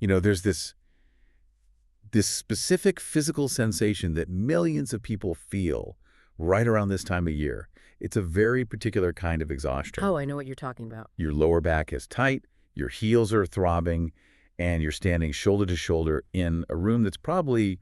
There's this specific physical sensation that millions of people feel right around this time of year. It's a very particular kind of exhaustion. Oh, I know what you're talking about. Your lower back is tight, your heels are throbbing, and you're standing shoulder to shoulder in a room that's probably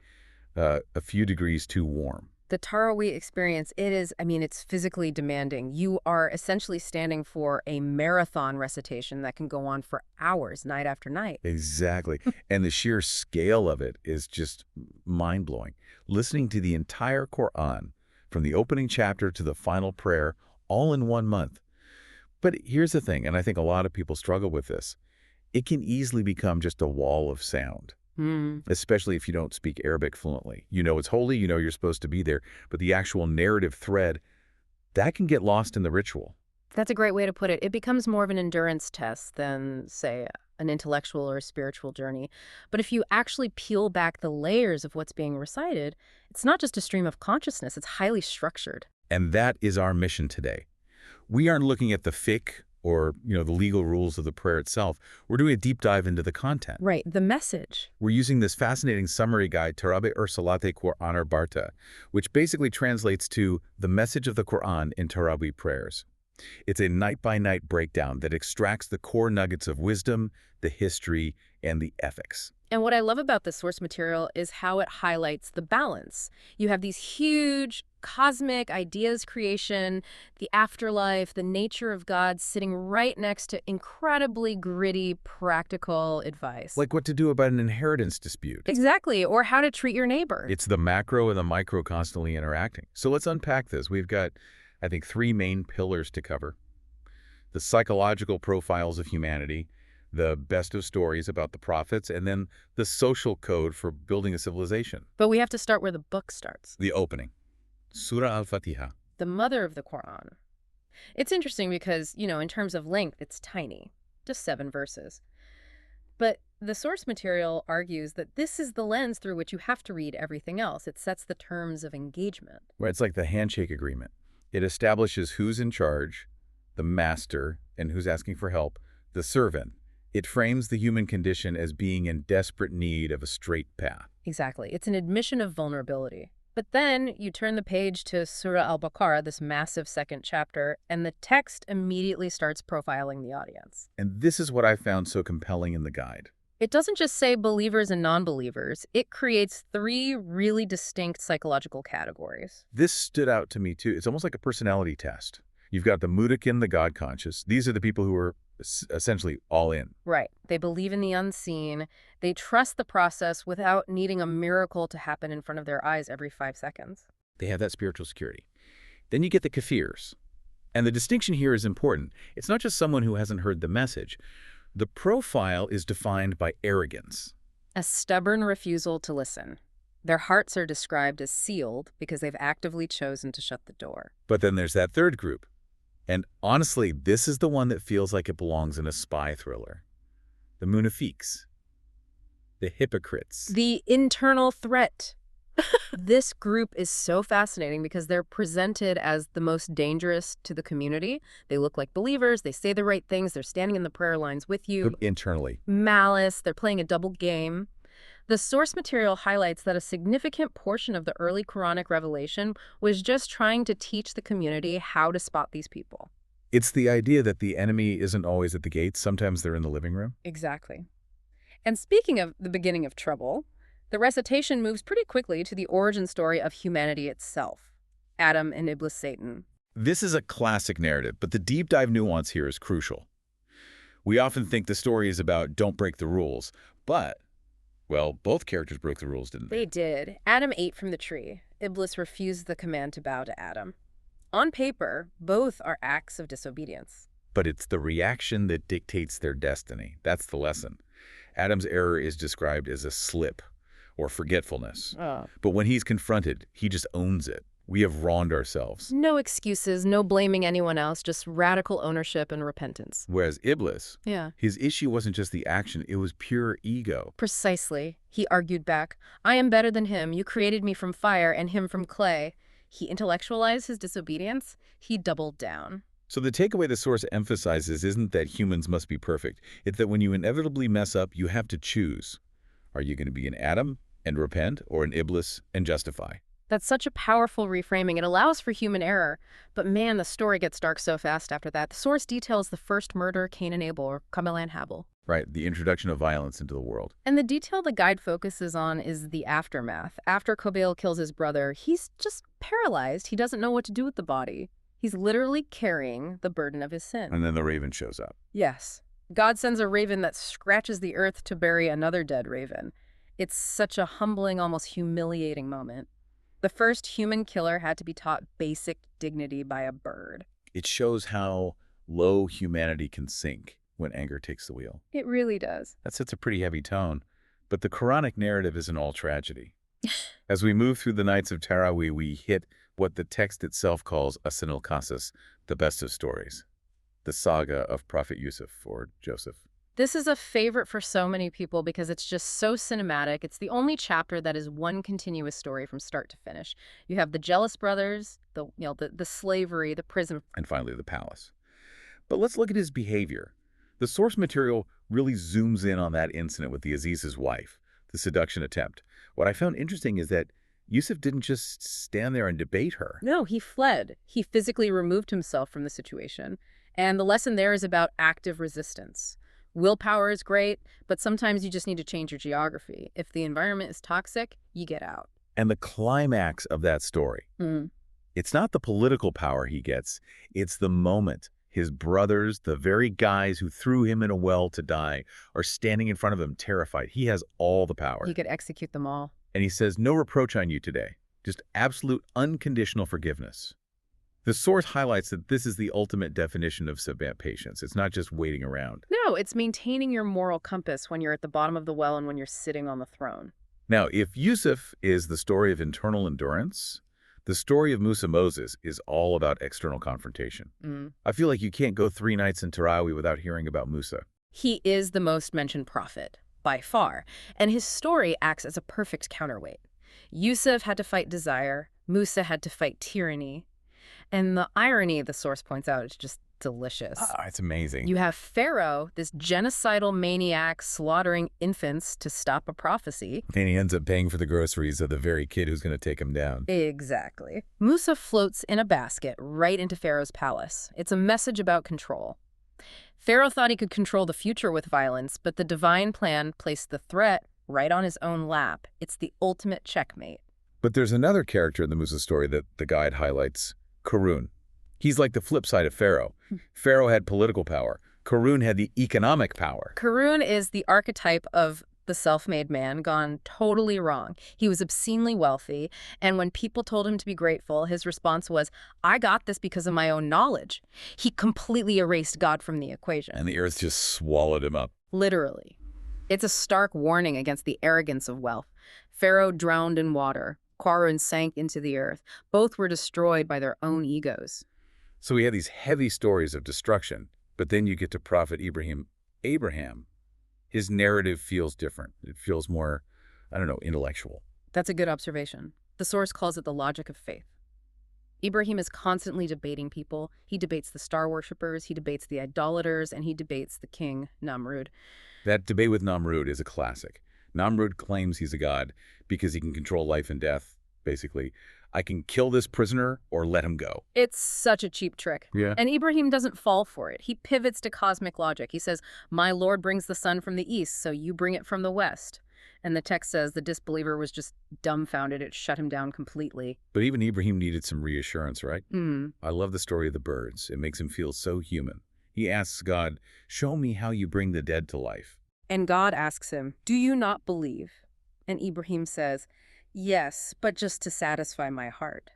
a few degrees too warm. The Tarawih experience, it's physically demanding. You are essentially standing for a marathon recitation that can go on for hours, night after night. Exactly. And the sheer scale of it is just mind-blowing. Listening to the entire Quran, from the opening chapter to the final prayer, all in 1 month. But here's the thing, and I think a lot of people struggle with this. It can easily become just a wall of sound. Especially if you don't speak Arabic fluently. You know it's holy, you know you're supposed to be there, but the actual narrative thread, that can get lost in the ritual. That's a great way to put it. It becomes more of an endurance test than, say, an intellectual or spiritual journey. But if you actually peel back the layers of what's being recited, it's not just a stream of consciousness, it's highly structured. And that is our mission today. We aren't looking at the fiqh or, the legal rules of the prayer itself. We're doing a deep dive into the content. Right, the message. We're using this fascinating summary guide, Tarawih Salate Quran Barta, which basically translates to the message of the Quran in Tarawih prayers. It's a night-by-night breakdown that extracts the core nuggets of wisdom, the history, and the ethics. And what I love about the source material is how it highlights the balance. You have these huge cosmic ideas creation, the afterlife, the nature of God sitting right next to incredibly gritty, practical advice. Like what to do about an inheritance dispute. Exactly, or how to treat your neighbor. It's the macro and the micro constantly interacting. So let's unpack this. We've got, I think, 3 main pillars to cover. The psychological profiles of humanity, the best of stories about the prophets, and then the social code for building a civilization. But we have to start where the book starts. The opening. Surah Al-Fatiha. The mother of the Quran. It's interesting because, in terms of length, it's tiny. Just 7 verses. But the source material argues that this is the lens through which you have to read everything else. It sets the terms of engagement. Right, it's like the handshake agreement. It establishes who's in charge, the master, and who's asking for help, the servant. It frames the human condition as being in desperate need of a straight path. Exactly. It's an admission of vulnerability. But then you turn the page to Surah Al-Baqarah, this massive second chapter, and the text immediately starts profiling the audience. And this is what I found so compelling in the guide. It doesn't just say believers and non-believers. It creates 3 really distinct psychological categories. This stood out to me, too. It's almost like a personality test. You've got the mudakin, the God-conscious. These are the people who are essentially all in. Right. They believe in the unseen. They trust the process without needing a miracle to happen in front of their eyes every 5 seconds. They have that spiritual security. Then you get the kafirs. And the distinction here is important. It's not just someone who hasn't heard the message. The profile is defined by arrogance. A stubborn refusal to listen. Their hearts are described as sealed because they've actively chosen to shut the door. But then there's that third group. And honestly, this is the one that feels like it belongs in a spy thriller. The munafiqs. The hypocrites. The internal threat. This group is so fascinating because they're presented as the most dangerous to the community. They look like believers. They say the right things. They're standing in the prayer lines with you. Internally. Malice. They're playing a double game. The source material highlights that a significant portion of the early Quranic revelation was just trying to teach the community how to spot these people. It's the idea that the enemy isn't always at the gates. Sometimes they're in the living room. Exactly. And speaking of the beginning of trouble, the recitation moves pretty quickly to the origin story of humanity itself, Adam and Iblis Satan. This is a classic narrative, but the deep dive nuance here is crucial. We often think the story is about don't break the rules, but well, both characters broke the rules, didn't they? They did. Adam ate from the tree. Iblis refused the command to bow to Adam. On paper, both are acts of disobedience. But it's the reaction that dictates their destiny. That's the lesson. Adam's error is described as a slip or forgetfulness. But when he's confronted, he just owns it. We have wronged ourselves. No excuses, no blaming anyone else, just radical ownership and repentance. Whereas Iblis, Yeah. his issue wasn't just the action, it was pure ego. Precisely. He argued back. I am better than him. You created me from fire and him from clay. He intellectualized his disobedience. He doubled down. So the takeaway the source emphasizes isn't that humans must be perfect. It's that when you inevitably mess up, you have to choose. Are you going to be an Adam and repent, or an Iblis and justify? That's such a powerful reframing. It allows for human error. But man, the story gets dark so fast after that. The source details the first murder, Cain and Abel, or Kamel and Habel. Right, the introduction of violence into the world. And the detail the guide focuses on is the aftermath. After Kobael kills his brother, he's just paralyzed. He doesn't know what to do with the body. He's literally carrying the burden of his sin. And then the raven shows up. Yes. God sends a raven that scratches the earth to bury another dead raven. It's such a humbling, almost humiliating moment. The first human killer had to be taught basic dignity by a bird. It shows how low humanity can sink when anger takes the wheel. It really does. That sets a pretty heavy tone. But the Quranic narrative isn't all tragedy. As we move through the nights of Tarawih, we hit what the text itself calls Ahsan al-Qasas, the best of stories, the saga of Prophet Yusuf, or Joseph. This is a favorite for so many people because it's just so cinematic. It's the only chapter that is one continuous story from start to finish. You have the jealous brothers, the slavery, the prison. And finally, the palace. But let's look at his behavior. The source material really zooms in on that incident with the Aziz's wife, the seduction attempt. What I found interesting is that Yusuf didn't just stand there and debate her. No, he fled. He physically removed himself from the situation. And the lesson there is about active resistance. Willpower is great, but sometimes you just need to change your geography. If the environment is toxic, you get out. And the climax of that story, it's not the political power he gets, it's the moment. His brothers, the very guys who threw him in a well to die, are standing in front of him terrified. He has all the power. He could execute them all. And he says, no reproach on you today, just absolute unconditional forgiveness. The source highlights that this is the ultimate definition of sabbat patience. It's not just waiting around. No, it's maintaining your moral compass when you're at the bottom of the well and when you're sitting on the throne. Now, if Yusuf is the story of internal endurance, the story of Musa Moses is all about external confrontation. I feel like you can't go 3 nights in Tarawih without hearing about Musa. He is the most mentioned prophet, by far, and his story acts as a perfect counterweight. Yusuf had to fight desire, Musa had to fight tyranny, and the irony the source points out is just delicious. It's amazing. You have Pharaoh, this genocidal maniac slaughtering infants to stop a prophecy. And he ends up paying for the groceries of the very kid who's going to take him down. Exactly. Musa floats in a basket right into Pharaoh's palace. It's a message about control. Pharaoh thought he could control the future with violence, but the divine plan placed the threat right on his own lap. It's the ultimate checkmate. But there's another character in the Musa story that the guide highlights, Qarun. He's like the flip side of Pharaoh. Pharaoh had political power. Qarun had the economic power. Qarun is the archetype of the self-made man gone totally wrong. He was obscenely wealthy, and when people told him to be grateful, his response was, I got this because of my own knowledge. He completely erased God from the equation. And the earth just swallowed him up. Literally. It's a stark warning against the arrogance of wealth. Pharaoh drowned in water. Qarun sank into the earth. Both were destroyed by their own egos. So we have these heavy stories of destruction, but then you get to Prophet Abraham. His narrative feels different. It feels more, intellectual. That's a good observation. The source calls it the logic of faith. Ibrahim is constantly debating people. He debates the star worshippers, he debates the idolaters, and he debates the king, Namrud. That debate with Namrud is a classic. Namrud claims he's a god because he can control life and death, basically. I can kill this prisoner or let him go. It's such a cheap trick. Yeah. And Ibrahim doesn't fall for it. He pivots to cosmic logic. He says, my Lord brings the sun from the east, so you bring it from the west. And the text says the disbeliever was just dumbfounded. It shut him down completely. But even Ibrahim needed some reassurance, right? I love the story of the birds. It makes him feel so human. He asks God, show me how you bring the dead to life. And God asks him, do you not believe? And Ibrahim says, yes, but just to satisfy my heart.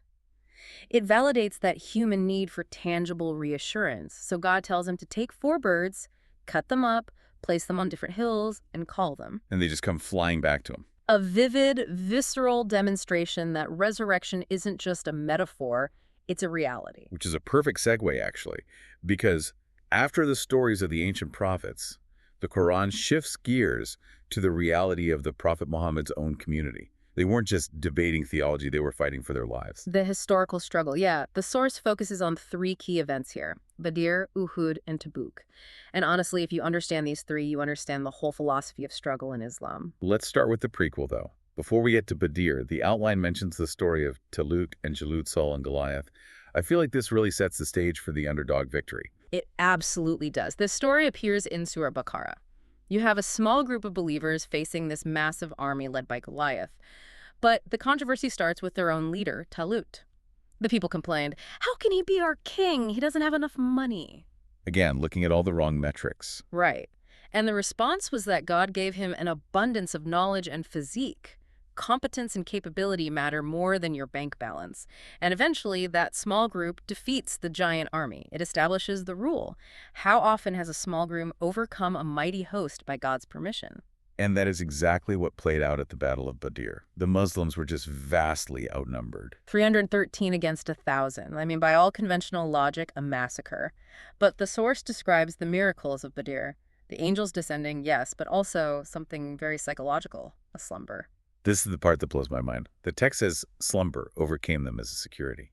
It validates that human need for tangible reassurance. So God tells him to take 4 birds, cut them up, place them on different hills, and call them. And they just come flying back to him. A vivid, visceral demonstration that resurrection isn't just a metaphor, it's a reality. Which is a perfect segue, actually, because after the stories of the ancient prophets, the Quran shifts gears to the reality of the Prophet Muhammad's own community, They weren't just debating theology, they were fighting for their lives. The historical struggle, yeah. The source focuses on three key events here: Badr, Uhud, and Tabuk. And honestly, if you understand these three, you understand the whole philosophy of struggle in Islam. Let's start with the prequel, though. Before we get to Badr, the outline mentions the story of Taluk and Jalut, Saul and Goliath. I feel like this really sets the stage for the underdog victory. It absolutely does. This story appears in Surah Baqarah. You have a small group of believers facing this massive army led by Goliath. But the controversy starts with their own leader, Talut. The people complained, "How can he be our king? He doesn't have enough money." Again, looking at all the wrong metrics. Right. And the response was that God gave him an abundance of knowledge and physique. Competence and capability matter more than your bank balance. And eventually, that small group defeats the giant army. It establishes the rule. How often has a small group overcome a mighty host by God's permission? And that is exactly what played out at the Battle of Badr. The Muslims were just vastly outnumbered. 313 against 1,000. I mean, by all conventional logic, a massacre. But the source describes the miracles of Badr. The angels descending, yes, but also something very psychological, a slumber. This is the part that blows my mind. The text says slumber overcame them as a security.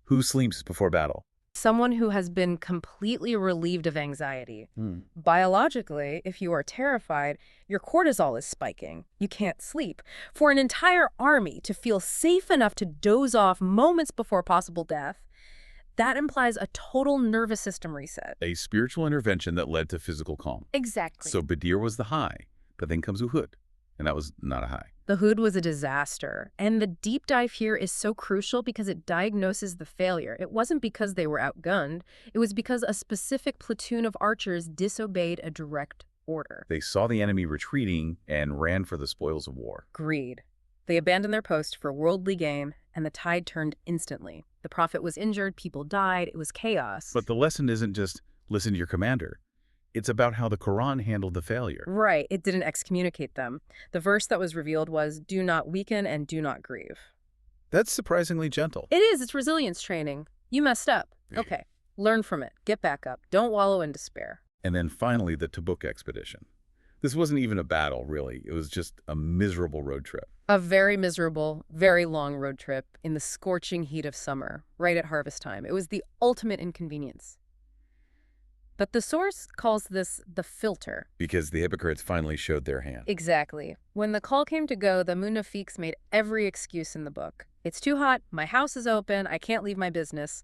Who sleeps before battle? Someone who has been completely relieved of anxiety. Biologically, if you are terrified, your cortisol is spiking. You can't sleep. For an entire army to feel safe enough to doze off moments before possible death, that implies a total nervous system reset. A spiritual intervention that led to physical calm. Exactly. So Badr was the high, but then comes Uhud, and that was not a high. The Uhud was a disaster, and the deep dive here is so crucial because it diagnoses the failure. It wasn't because they were outgunned. It was because a specific platoon of archers disobeyed a direct order. They saw the enemy retreating and ran for the spoils of war. Greed. They abandoned their post for worldly gain, and the tide turned instantly. The prophet was injured, people died, it was chaos. But the lesson isn't just listen to your commander. It's about how the Quran handled the failure. Right, it didn't excommunicate them. The verse that was revealed was, "Do not weaken and do not grieve." That's surprisingly gentle. It is, it's resilience training. You messed up. Okay, learn from it. Get back up. Don't wallow in despair. And then finally, the Tabuk expedition. This wasn't even a battle, really. It was just a miserable road trip. A very miserable, very long road trip in the scorching heat of summer, right at harvest time. It was the ultimate inconvenience. But the source calls this the filter. Because the hypocrites finally showed their hand. Exactly. When the call came to go, the munafiqs made every excuse in the book. It's too hot, my house is open, I can't leave my business.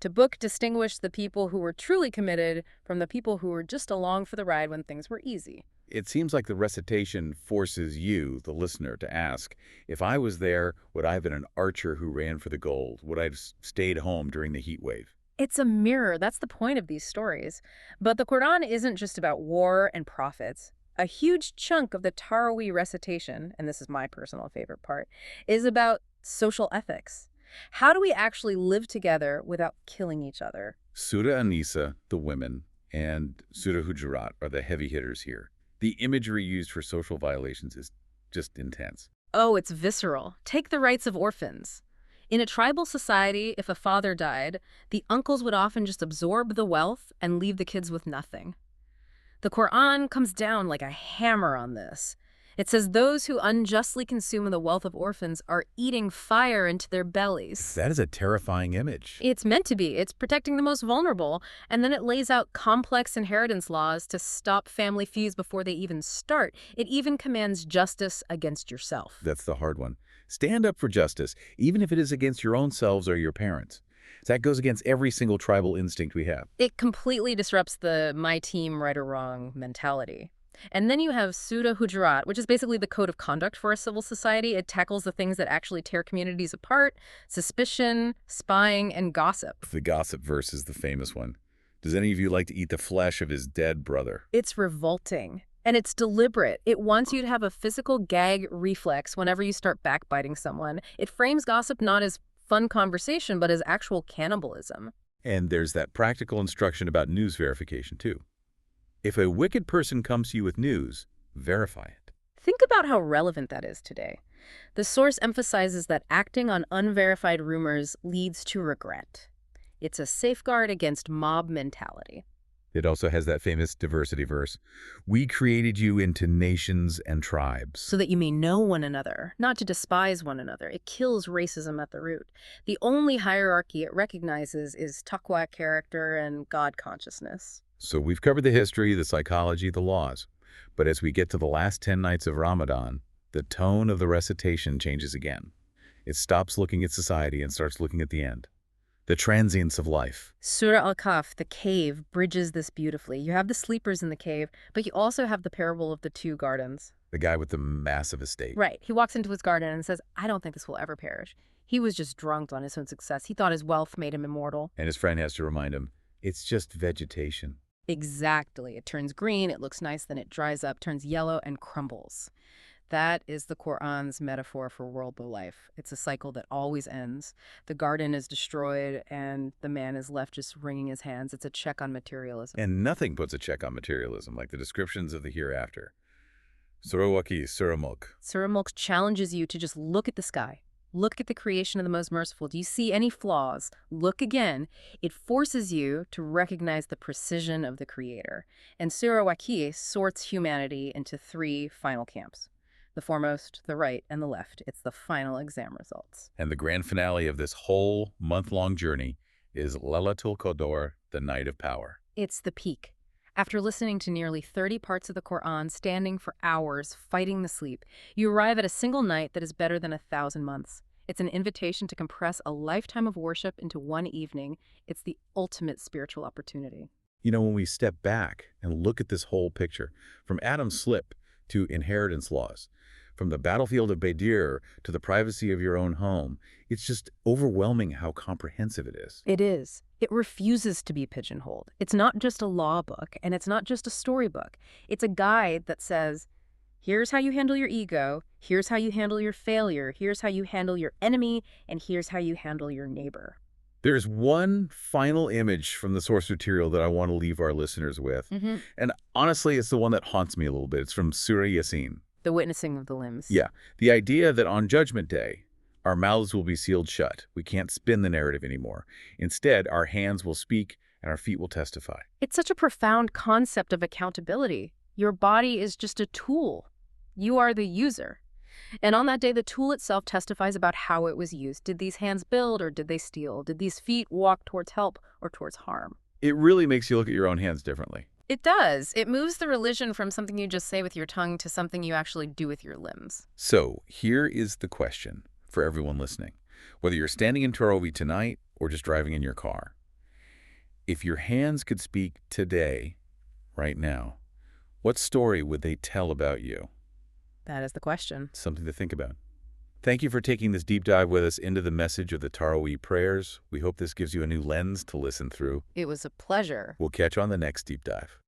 Tabuk distinguished the people who were truly committed from the people who were just along for the ride when things were easy. It seems like the recitation forces you, the listener, to ask, if I was there, would I have been an archer who ran for the gold? Would I have stayed home during the heat wave? It's a mirror. That's the point of these stories. But the Quran isn't just about war and profits. A huge chunk of the Tarawih recitation, and this is my personal favorite part, is about social ethics. How do we actually live together without killing each other? Surah An-Nisa, the women, and Surah Hujurat are the heavy hitters here. The imagery used for social violations is just intense. Oh, it's visceral. Take the rights of orphans. In a tribal society, if a father died, the uncles would often just absorb the wealth and leave the kids with nothing. The Quran comes down like a hammer on this. It says those who unjustly consume the wealth of orphans are eating fire into their bellies. That is a terrifying image. It's meant to be. It's protecting the most vulnerable. And then it lays out complex inheritance laws to stop family feuds before they even start. It even commands justice against yourself. That's the hard one. Stand up for justice, even if it is against your own selves or your parents. That goes against every single tribal instinct we have. It completely disrupts the my team, right or wrong mentality. And then you have Surah Hujurat, which is basically the code of conduct for a civil society. It tackles the things that actually tear communities apart: suspicion, spying, and gossip. The gossip verse is the famous one. Does any of you like to eat the flesh of his dead brother? It's revolting. And it's deliberate. It wants you to have a physical gag reflex whenever you start backbiting someone. It frames gossip not as fun conversation, but as actual cannibalism. And there's that practical instruction about news verification, too. If a wicked person comes to you with news, verify it. Think about how relevant that is today. The source emphasizes that acting on unverified rumors leads to regret. It's a safeguard against mob mentality. It also has that famous diversity verse. We created you into nations and tribes. So that you may know one another, not to despise one another. It kills racism at the root. The only hierarchy it recognizes is taqwa, character, and God consciousness. So we've covered the history, the psychology, the laws. But as we get to the last 10 nights of Ramadan, the tone of the recitation changes again. It stops looking at society and starts looking at the end. The transience of life. Surah Al-Kahf, the cave, bridges this beautifully. You have the sleepers in the cave, but you also have the parable of the two gardens. The guy with the massive estate. Right. He walks into his garden and says, I don't think this will ever perish. He was just drunk on his own success. He thought his wealth made him immortal. And his friend has to remind him, it's just vegetation. Exactly. It turns green, it looks nice, then it dries up, turns yellow, and crumbles. That is the Quran's metaphor for worldly life. It's a cycle that always ends. The garden is destroyed, and the man is left just wringing his hands. It's a check on materialism. And nothing puts a check on materialism like the descriptions of the hereafter. Surah Waqi, Surah Mulk. Surah Mulk challenges you to just look at the sky. Look at the creation of the most merciful. Do you see any flaws? Look again. It forces you to recognize the precision of the Creator. And Surah Waqi sorts humanity into three final camps. The foremost, the right, and the left. It's the final exam results. And the grand finale of this whole month-long journey is Laylatul Qadr, the night of power. It's the peak. After listening to nearly 30 parts of the Quran, standing for hours, fighting the sleep, you arrive at a single night that is better than 1,000 months. It's an invitation to compress a lifetime of worship into one evening. It's the ultimate spiritual opportunity. You know, when we step back and look at this whole picture, from Adam's slip to inheritance laws, from the battlefield of Badr to the privacy of your own home, it's just overwhelming how comprehensive it is. It is. It refuses to be pigeonholed. It's not just a law book, and it's not just a storybook. It's a guide that says, here's how you handle your ego, here's how you handle your failure, here's how you handle your enemy, and here's how you handle your neighbor. There's one final image from the source material that I want to leave our listeners with. And honestly, it's the one that haunts me a little bit. It's from Surah Yasin. The witnessing of the limbs. Yeah, the idea that on Judgment Day, our mouths will be sealed shut. We can't spin the narrative anymore. Instead, our hands will speak and our feet will testify. It's such a profound concept of accountability. Your body is just a tool. You are the user. And on that day, the tool itself testifies about how it was used. Did these hands build or did they steal? Did these feet walk towards help or towards harm? It really makes you look at your own hands differently. It does. It moves the religion from something you just say with your tongue to something you actually do with your limbs. So here is the question for everyone listening. Whether you're standing in Tarawih tonight or just driving in your car, if your hands could speak today, right now, what story would they tell about you? That is the question. Something to think about. Thank you for taking this deep dive with us into the message of the Tarawih prayers. We hope this gives you a new lens to listen through. It was a pleasure. We'll catch you on the next deep dive.